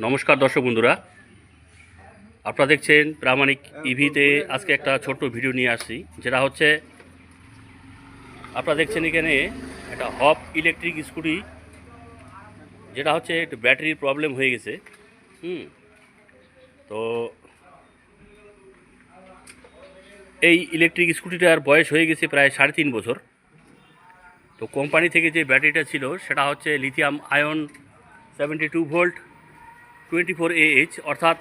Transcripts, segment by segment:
নমস্কার দর্শক বন্ধুরা, আপনারা দেখছেন প্রামাণিক ইভিতে। আজকে একটা ছোট্ট ভিডিও নিয়ে আসছি, যেটা হচ্ছে আপনারা দেখছেন এখানে একটা হপ ইলেকট্রিক স্কুটি, যেটা হচ্ছে একটু ব্যাটারির প্রবলেম হয়ে গেছে। তো এই ইলেকট্রিক স্কুটিটার বয়স হয়ে গেছে প্রায় 3.5 বছর। তো কোম্পানি থেকে যে ব্যাটারিটা ছিল সেটা হচ্ছে লিথিয়াম আয়ন 72 ভোল্ট 24 Ah, অর্থাৎ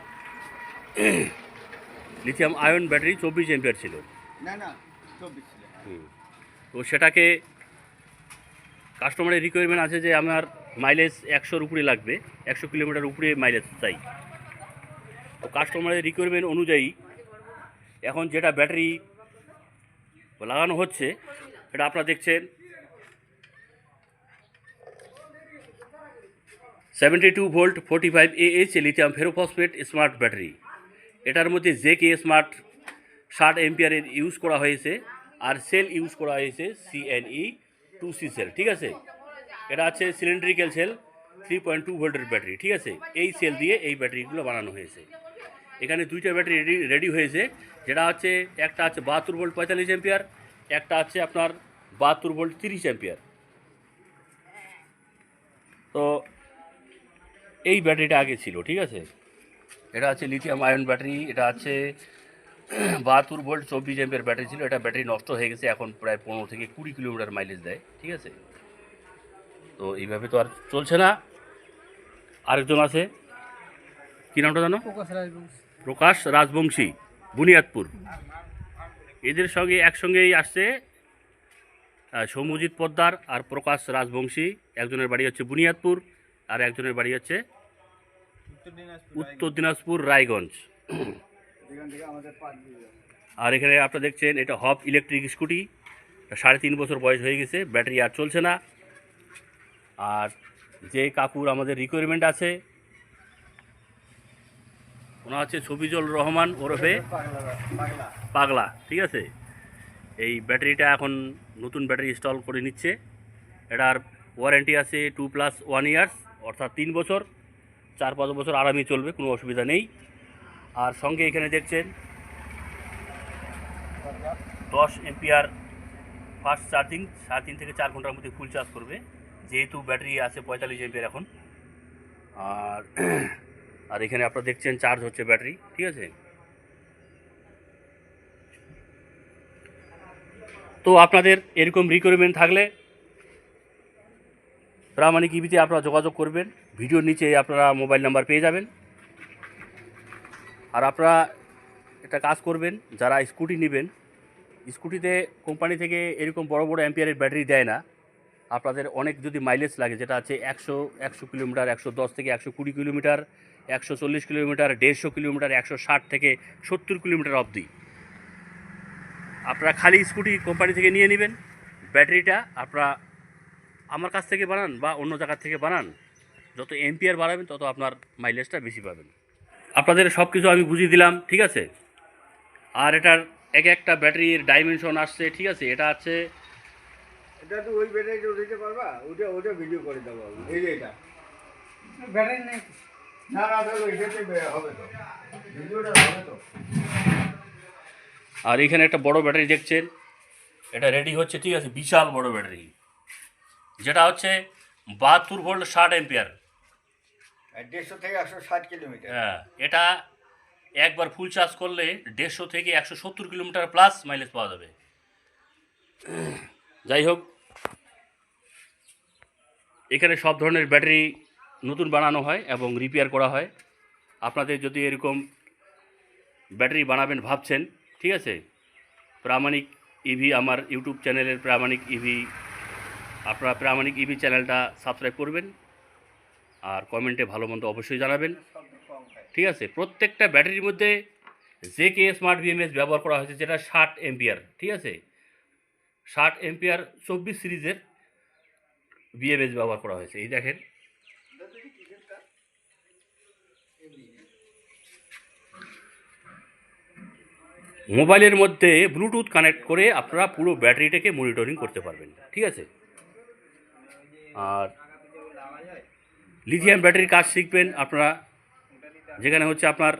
লিথিয়াম আয়ন ব্যাটারি 24 এম্পিয়ার ছিল। তো সেটাকে কাস্টমারের রিকোয়ারমেন্ট আছে যে আমার মাইলেজ 100-র উপরে লাগবে, 100 কিলোমিটার উপরে মাইলেজ চাই। তো কাস্টমারের রিকোয়ারমেন্ট অনুযায়ী এখন যেটা ব্যাটারি লাগানো হচ্ছে সেটা আপনারা দেখছেন 72 volt 45 Ah lithium ferrophosphate smart battery. এটার মধ্যে জেকে স্মার্ট 60 এম্পিয়ারের ইউজ করা হয়েছে, আর সেল ইউজ করা হয়েছে CNE 2C সেল। ঠিক আছে, এটা আছে সিলিন্ড্রিক্যাল সেল 3.2 ভোল্টের ব্যাটারি। ঠিক আছে, এই সেল দিয়ে এই ব্যাটারিগুলো বানানো হয়েছে। এখানে দুইটা ব্যাটারি রেডি হয়েছে, যেটা হচ্ছে একটা আছে 72 ভোল্ট 45 এম্পিয়ার, একটা আছে আপনার 72 ভোল্ট 30 এম্পিয়ার। তো এই ব্যাটারিটা আগে ছিল। ঠিক আছে, এটা আছে লিথিয়াম আয়ন ব্যাটারি, এটা আছে 72 ভোল্ট 24 এম্পিয়ার ব্যাটারি ছিল। এটা ব্যাটারি নষ্ট হয়ে গেছে, এখন প্রায় 15 থেকে 20 কিলোমিটার মাইলেজ দেয়। ঠিক আছে, তো এইভাবে তো আর চলছে না। আরেকজন আছে, কী নামটা জানো? প্রকাশ রাজবংশী, বুনিয়াদপুর। এদের সঙ্গে একসঙ্গেই আসছে সৌম্যজিৎ পোদ্দার আর প্রকাশ রাজবংশী। একজনের বাড়ি হচ্ছে বুনিয়াদপুর, আর একজনের বাড়ি হচ্ছে উত্তর দিনাজপুর রায়গঞ্জ। আর এখানে আপনারা দেখছেন এটা হপ ইলেকট্রিক স্কুটি, 3.5 বছর বয়স হয়ে গেছে, ব্যাটারি আর চলছে না। আর যে কাকুর আমাদের রিকোয়ারমেন্ট আছে ওনা হচ্ছে শফিজুল রহমান ওরফে পাগলা। ঠিক আছে, এই ব্যাটারিটা এখন নতুন ব্যাটারি ইনস্টল করে নিচ্ছে। এটার ওয়ারেন্টি আছে 2+1 ইয়ার্স, অর্থাৎ 3 বছর, 4-5 বছর আরামই চলবে, কোনো অসুবিধা নেই। আর সঙ্গে এখানে দেখছেন 10 এম্পিয়ার ফাস্ট চার্জিং, 3.5 থেকে 4 ঘন্টার মধ্যে ফুল চার্জ করবে, যেহেতু ব্যাটারি আছে 45 এম্পিয়ার এখন। আর আর এখানে আপনারা দেখছেন চার্জ হচ্ছে ব্যাটারি। ঠিক আছে, তো আপনাদের এরকম রিকোয়ারমেন্ট থাকলে প্রামাণিক ইভিতে আপনারা যোগাযোগ করবেন। ভিডিওর নিচে আপনারা মোবাইল নাম্বার পেয়ে যাবেন। আর আপনারা একটা কাজ করবেন, যারা স্কুটি নেবেন, স্কুটিতে কোম্পানি থেকে এরকম বড় বড় অ্যাম্পিয়ারের ব্যাটারি দেয় না। আপনাদের অনেক যদি মাইলেজ লাগে, যেটা আছে 100 কিলোমিটার, 110 থেকে 120 কিলোমিটার, 140 কিলোমিটার, 150 কিলোমিটার, 160 থেকে 70 কিলোমিটার অবধি আপনারা খালি স্কুটি কোম্পানি থেকে নিয়ে নেবেন। ব্যাটারিটা আপনারা আমার কাছ থেকে বানান বা অন্য জায়গার থেকে বানান, যত এম্পিয়ার বাড়াবেন তত আপনার মাইলেজটা বেশি পাবেন। আপনাদের সব কিছু আমি বুঝিয়ে দিলাম। ঠিক আছে, আর এটার এক একটা ব্যাটারির ডাইমেনশন আসছে। ঠিক আছে, এটা আছে, এটা তো ওই ব্যাটারিটা উঠাতে পারবা, ওটা ভিডিও করে দেবো আমি। এই যে এটা ব্যাটারি নেই, না দেখো এটাতে হবে তো, ভিডিওটা হবে তো। আর এখানে একটা বড় ব্যাটারি দেখছেন, এটা রেডি হচ্ছে। ঠিক আছে, বিশাল বড় ব্যাটারি, যেটা হচ্ছে 72 ভোল্ট 60 এম্পিয়ার। 150 থেকে 160 কিলোমিটার। হ্যাঁ, এটা একবার ফুল চার্জ করলে 150 থেকে 170 কিলোমিটার প্লাস মাইলেজ পাওয়া যাবে। যাই হোক, এখানে সব ধরনের ব্যাটারি নতুন বানানো হয় এবং রিপেয়ার করা হয়। আপনাদের যদি এরকম ব্যাটারি বানাবেন ভাবছেন, ঠিক আছে, প্রামাণিক ইভি আমার ইউটিউব চ্যানেলের প্রামাণিক ইভি, আপনারা প্রামাণিক ইভি চ্যানেলটা সাবস্ক্রাইব করবেন আর কমেন্টে ভালো মন্দ অবশ্যই জানাবেন। ঠিক আছে, প্রত্যেকটা ব্যাটারির মধ্যে জেকে স্মার্ট বিএমএস ব্যবহার করা হয়েছে, যেটা 60 এম্পিয়ার। ঠিক আছে, 60 এম্পিয়ার 24 সিরিজের বিএমএস ব্যবহার করা হয়েছে। এই দেখেন, মোবাইলের মধ্যে ব্লুটুথ কানেক্ট করে আপনারা পুরো ব্যাটারিটাকে মনিটরিং করতে পারবেন। ঠিক আছে, আর লিথিয়াম ব্যাটারির কাজ শিখবেন আপনারা যেখানে হচ্ছে আপনার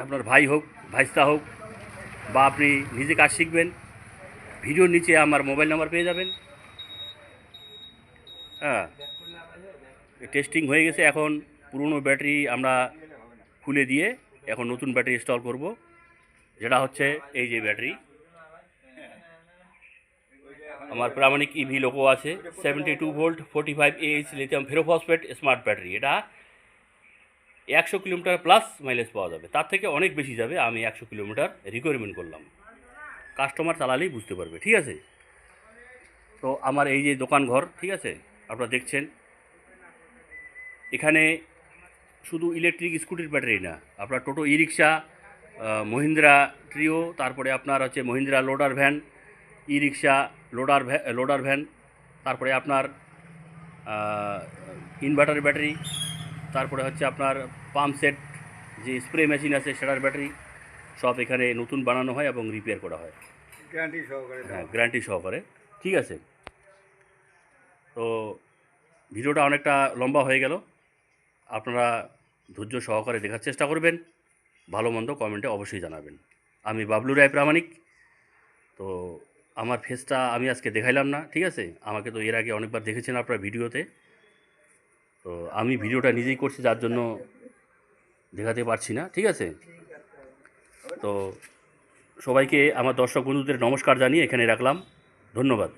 আপনার ভাই হোক, ভাইস্তা হোক, বা আপনি নিজে কাজ শিখবেন, ভিডিওর নিচে আমার মোবাইল নাম্বার পেয়ে যাবেন। হ্যাঁ, টেস্টিং হয়ে গেছে। এখন পুরনো ব্যাটারি আমরা খুলে দিয়ে এখন নতুন ব্যাটারি ইনস্টল করব, যেটা হচ্ছে এই যে ব্যাটারি আমার প্রামাণিক ইভি লোগো আছে, 72 volt 45 AH lithium ferrophosphate smart battery. এটা 100 কিলোমিটার প্লাস মাইলেজ পাওয়া যাবে, তার থেকে অনেক বেশি যাবে। আমি 100 কিলোমিটার রিকোয়ারমেন্ট করলাম, কাস্টমার চালালেই বুঝতে পারবে, ঠিক আছে। তো আমার এই যে দোকান ঘর, ঠিক আছে, আপনারা দেখছেন, এখানে শুধু ইলেকট্রিক স্কুটির ব্যাটারি না, আপনার টোটো, ই রিক্সা, মহিন্দ্রা ট্রিও, তারপরে আপনার হচ্ছে মহিন্দ্রা লোডার ভ্যান, ই রিক্সা, লোডার ভ্যান, তারপরে আপনার ইনভার্টার ব্যাটারি, তারপরে হচ্ছে আপনার পাম্প সেট যে স্প্রে মেশিন আছে সেটার ব্যাটারি, সব এখানে নতুন বানানো হয় এবং রিপেয়ার করা হয়, গ্যারান্টি সহকারে। হ্যাঁ, গ্যারান্টি সহকারে, ঠিক আছে। তো ভিডিওটা অনেকটা লম্বা হয়ে গেল, আপনারা ধৈর্য সহকারে দেখার চেষ্টা করবেন, ভালো মন্দ কমেন্টে অবশ্যই জানাবেন। আমি বাবলু রায় প্রামাণিক। তো আমার ফেসটা আমি আজকে দেখাইলাম না, ঠিক আছে, আমাকে তো এর আগে অনেকবার দেখেছেন আপনার ভিডিওতে। তো আমি ভিডিওটা নিজেই করছি, যার জন্য দেখাতে পারছি না, ঠিক আছে। তো সবাইকে আমার দর্শক বন্ধুদের নমস্কার জানিয়ে এখানে রাখলাম, ধন্যবাদ।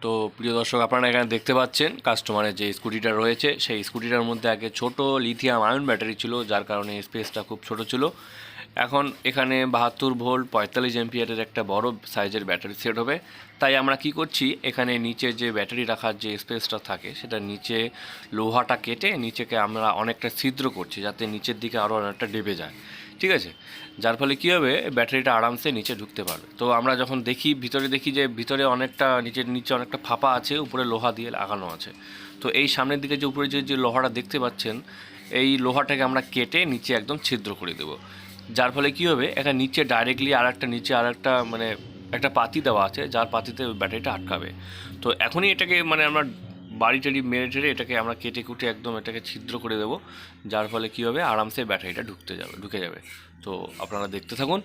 তো প্রিয় দর্শক, আপনারা এখানে দেখতে পাচ্ছেন কাস্টমারের যে স্কুটিটা রয়েছে, সেই স্কুটিটার মধ্যে আগে ছোট লিথিয়াম আয়ন ব্যাটারি ছিল, যার কারণে স্পেসটা খুব ছোট ছিল। এখন এখানে 72 ভোল্ট 45 এমপিয়ারের একটা বড় সাইজের ব্যাটারি সেট হবে। তাই আমরা কি করছি, এখানে নিচে যে ব্যাটারি রাখার যে স্পেসটা থাকে, সেটা নিচে লোহাটা কেটে নিচেকে আমরা অনেকটা ছিদ্র করছি, যাতে নিচের দিকে আরও অনেকটা ডেবে যায়, ঠিক আছে। যার ফলে কী হবে, ব্যাটারিটা আরামসে নিচে ঢুকতে পারবে। তো আমরা যখন দেখি ভিতরে, দেখি যে ভিতরে অনেকটা নিচে অনেকটা ফাঁপা আছে, উপরে লোহা দিয়ে লাগানো আছে। তো এই সামনের দিকে যে উপরে যে লোহাটা দেখতে পাচ্ছেন, এই লোহাটাকে আমরা কেটে নিচে একদম ছিদ্র করে দেবো। যার ফলে কী হবে, এখানে নিচে ডাইরেক্টলি নিচে আর একটা মানে একটা পাতি দেওয়া আছে, যার পাতিতে ব্যাটারিটা আটকাবে। তো এখনই এটাকে মানে আমরা বাড়ি টাড়ি মেরে টেরে এটাকে আমরা কেটে কুটে একদম এটাকে ছিদ্র করে দেবো, যার ফলে কী হবে, আরামসে ব্যাটারিটা ঢুকে যাবে। তো আপনারা দেখতে থাকুন।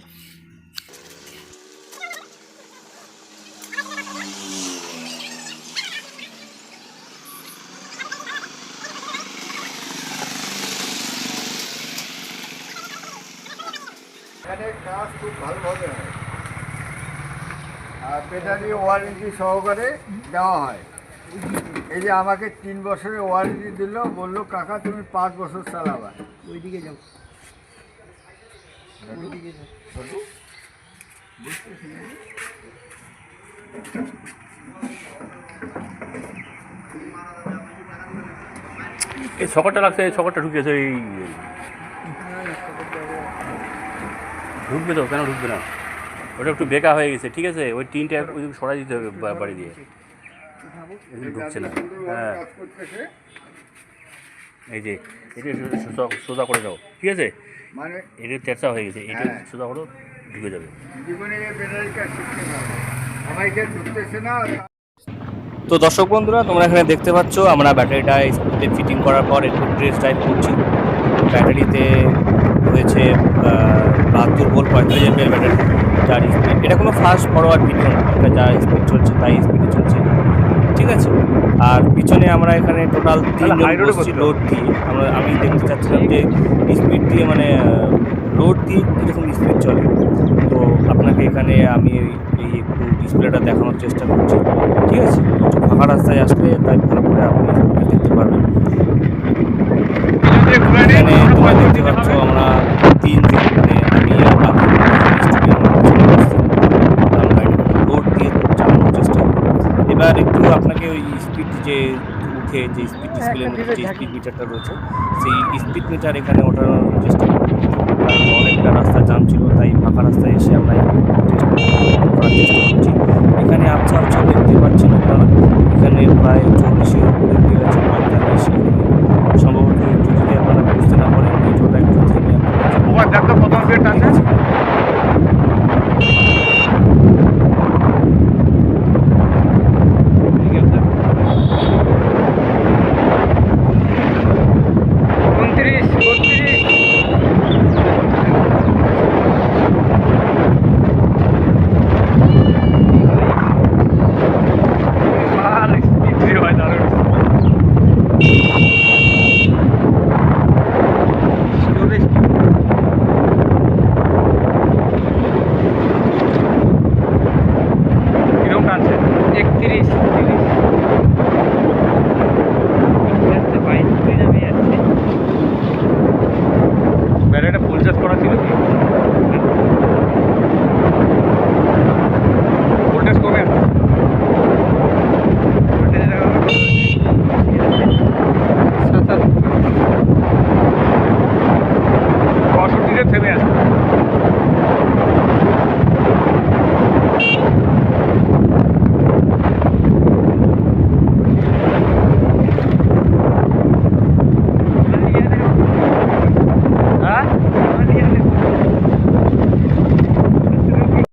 এখানে কাজ খুব ভালোভাবে হয়, আর ব্যাটারি ওয়ারেন্টি সহকারে দেওয়া হয়। এই যে আমাকে 3 বছরের ওয়ারেন্টি দিল, বললো কাকা তুমি 5 বছর চালাবা। ওইদিকে যাও, ওইদিকে যাও। এই সকরটা লাগছে, এই সকরটা ঢুকেছে, এই ঢুকবে তো, কেন ঢুকবে না? ওটা একটু বেকা হয়ে গেছে, ঠিক আছে, ওই টিনটা ওই সরাই দিতে হবে বাড়ি দিয়ে, ঢুকছে না। হ্যাঁ, কাজ করতেছে এই যে এটা সোজা করে দাও, ঠিক আছে, মানে এটা তেরচা হয়ে গেছে, এটা হ্যাঁ। সোজা করো, ঢুকে যাবে। জীবনে এই ব্যাটারি কাজ শিখতে হবে, সবাইকে ঢুকতেছে না। তো দর্শক বন্ধুরা, তোমরা এখানে দেখতে পাচ্ছ আমরা ব্যাটারিটা স্কুটিতে ফিটিং করার পর একটু ড্রেস ড্রাইভ করছি। ব্যাটারিতে রয়েছে 72 ভোল্ট 45 এমপিয়ার ব্যাটারি, যার স্পিড, এটা কোনো ফাস্ট ফরওয়ার্ড ভিডিও না, এটা যা স্পিড চলছে তাই স্পিডে চলছে, ঠিক আছে। আর পিছনে আমরা এখানে টোটাল 3 জন বসছি লোড দিয়ে। আমি দেখতে চাচ্ছিলাম যে স্পিড দিয়ে মানে লোড দিয়ে কীরকম স্পিড চলে। তো আপনাকে এখানে আমি এই একটু ডিসপ্লেটা দেখানোর চেষ্টা করছি, ঠিক আছে। একটু ফাঁকা রাস্তায় আসলে তাই ভালো করে আপনি দেখতে পারবেন। এখানে তোমরা দেখতে পাচ্ছ আমরা 3 জন, মানে আমি আর বাকি স্টুডেন্ট আমরা লোড দিয়ে চালানোর চেষ্টা করি। এবার একটু আপনাকে ওই স্পিড যে উঠে যে স্পিড ডিসপ্লের মধ্যে যে স্পিড মিটারটা রয়েছে, সেই স্পিড মিটার এখানে ওঠানোর চেষ্টা করি। কারণ অনেকটা রাস্তা জাম ছিল, তাই ফাঁকা রাস্তায় এসে আমরা করার চেষ্টা করছি। এখানে আচ্ছা দেখতে পাচ্ছেন আপনারা, এখানে প্রায় 40-এর উপরে দিয়ে আছে 45। সম্ভবত একটু যদি আপনারা বুঝতে না পারেন, ভিডিওটা একটু থেমে করা ছিল কি?